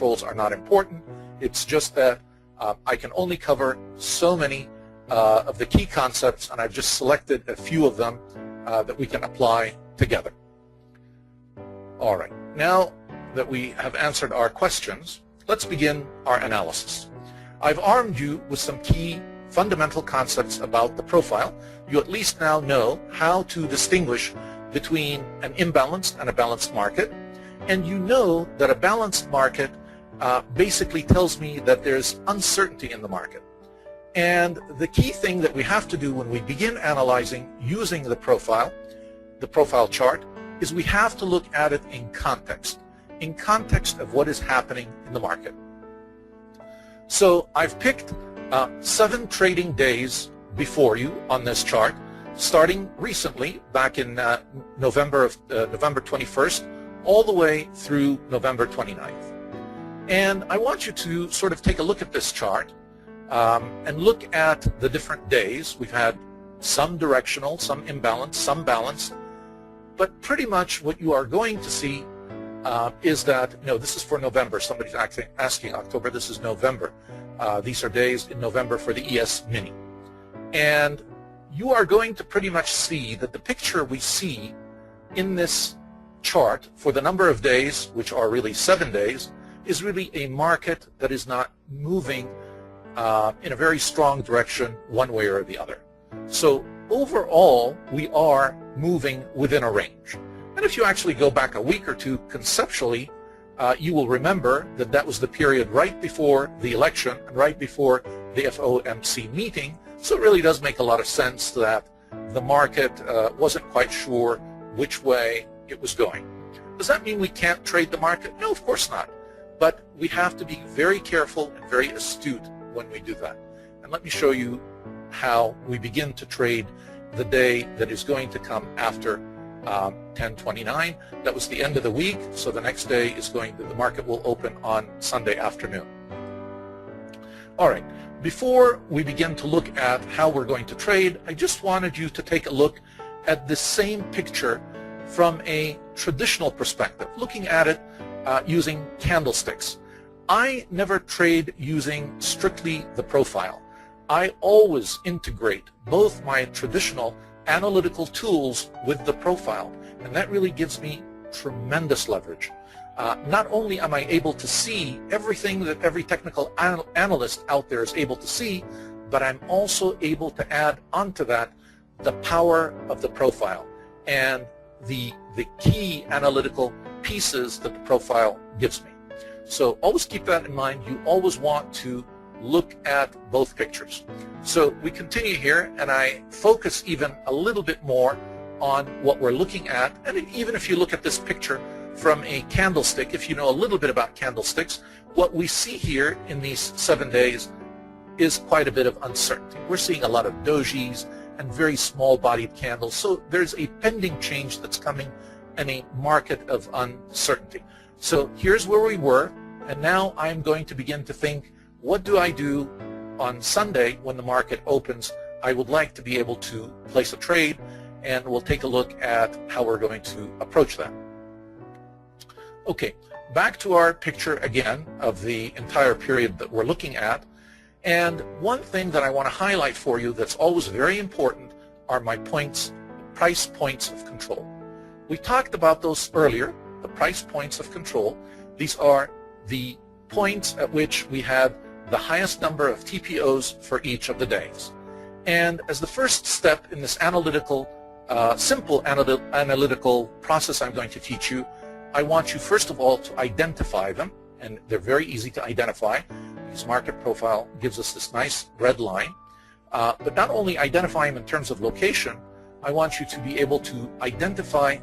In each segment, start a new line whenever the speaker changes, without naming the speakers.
controls are not important. It's just that I can only cover so many of the key concepts, and I've just selected a few of them that we can apply together. All right, now that we have answered our questions, let's begin our analysis. I've armed you with some key fundamental concepts about the profile. You at least now know how to distinguish between an imbalanced and a balanced market, and you know that a balanced market basically tells me that there's uncertainty in the market. And the key thing that we have to do when we begin analyzing using the profile chart, is we have to look at it in context of what is happening in the market. So I've picked 7 trading days before you on this chart, starting recently back in November 21st all the way through November 29th. And I want you to sort of take a look at this chart and look at the different days. We've had some directional, some imbalanced, some balanced, but pretty much what you are going to see is that, this is for November. Somebody's asking October. This is November. These are days in November for the ES Mini. And you are going to pretty much see that the picture we see in this chart for the number of days, which are really 7 days, is really a market that is not moving in a very strong direction one way or the other. So overall, we are moving within a range. And if you actually go back a week or two conceptually, you will remember that that was the period right before the election and right before the FOMC meeting. So it really does make a lot of sense that the market wasn't quite sure which way it was going. Does that mean we can't trade the market? No, of course not. But we have to be very careful and very astute when we do that. And let me show you how we begin to trade the day that is going to come after 10/29. That was the end of the week, so the next day is the market will open on Sunday afternoon. All right, before we begin to look at how we're going to trade, I just wanted you to take a look at the same picture from a traditional perspective, looking at it using candlesticks. I never trade using strictly the profile. I always integrate both my traditional analytical tools with the profile, and that really gives me tremendous leverage. Not only am I able to see everything that every technical analyst out there is able to see, but I'm also able to add onto that the power of the profile and the key analytical pieces that the profile gives me. So always keep that in mind. You always want to look at both pictures. So we continue here, and I focus even a little bit more on what we're looking at. And even if you look at this picture from a candlestick, if you know a little bit about candlesticks, what we see here in these 7 days is quite a bit of uncertainty. We're seeing a lot of dojis and very small-bodied candles. So there's a pending change that's coming in a market of uncertainty. So here's where we were, and now I'm going to begin to think, what do I do on Sunday when the market opens? I would like to be able to place a trade, and we'll take a look at how we're going to approach that. Okay, back to our picture again of the entire period that we're looking at. And one thing that I want to highlight for you that's always very important are my price points of control. We talked about those earlier, the price points of control. These are the points at which we had the highest number of TPOs for each of the days. And as the first step in this analytical, simple analytical process I'm going to teach you, I want you first of all to identify them, and they're very easy to identify. This market profile gives us this nice red line. But not only identify them in terms of location, I want you to be able to identify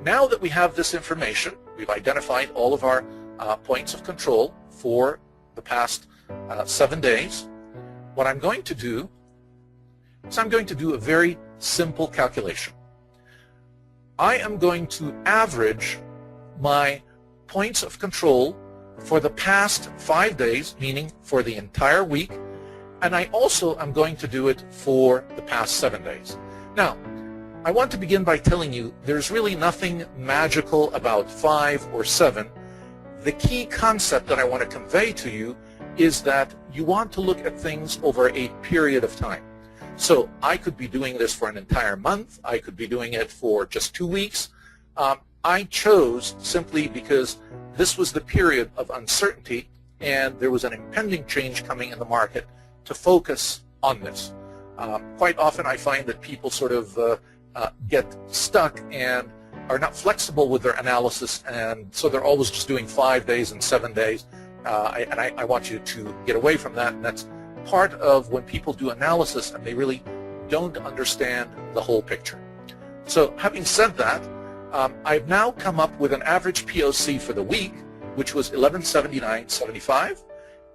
now that we have this information, we've identified all of our points of control for the past 7 days. What I'm going to do is I'm going to do a very simple calculation. I am going to average my points of control for the past 5 days, meaning for the entire week, and I also am going to do it for the past 7 days. Now, I want to begin by telling you there's really nothing magical about 5 or 7. The key concept that I want to convey to you is that you want to look at things over a period of time. So I could be doing this for an entire month. I could be doing it for just 2 weeks. I chose simply because this was the period of uncertainty and there was an impending change coming in the market to focus on this. Quite often I find that people sort of get stuck and are not flexible with their analysis, and so they're always just doing 5 days and 7 days. I want you to get away from that, and that's part of when people do analysis and they really don't understand the whole picture. So having said that, I've now come up with an average POC for the week, which was 1179.75,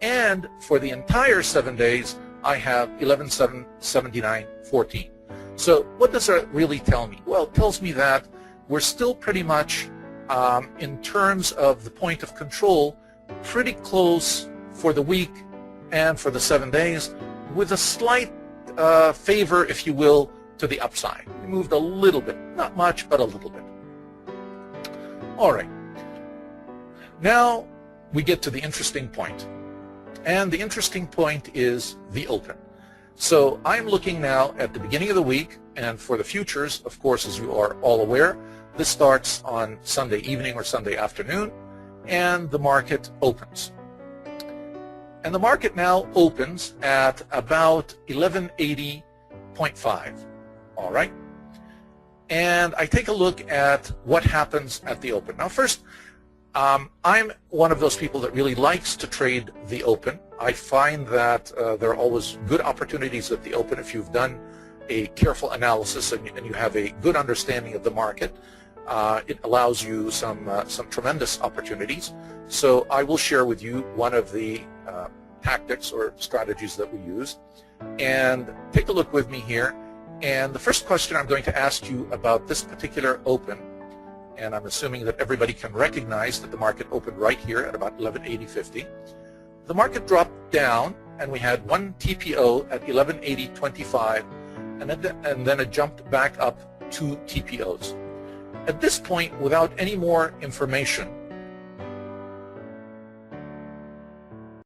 and for the entire 7 days I have 1179.14. So what does that really tell me? Well, it tells me that we're still pretty much, in terms of the point of control, pretty close for the week and for the 7 days, with a slight favor, if you will, to the upside. We moved a little bit, not much, but a little bit. All right. Now we get to the interesting point. And the interesting point is the open. So I'm looking now at the beginning of the week, and for the futures, of course, as you are all aware, this starts on Sunday evening or Sunday afternoon, and the market opens. And the market now opens at about 1180.5, all right? And I take a look at what happens at the open. Now first, I'm one of those people that really likes to trade the open. I find that there are always good opportunities at the open if you've done a careful analysis and you have a good understanding of the market. It allows you some tremendous opportunities. So I will share with you one of the tactics or strategies that we use. And take a look with me here. And the first question I'm going to ask you about this particular open, and I'm assuming that everybody can recognize that the market opened right here at about 1180.50. The market dropped down, and we had one TPO at 1180.25, and then it jumped back up 2 TPOs. At this point, without any more information,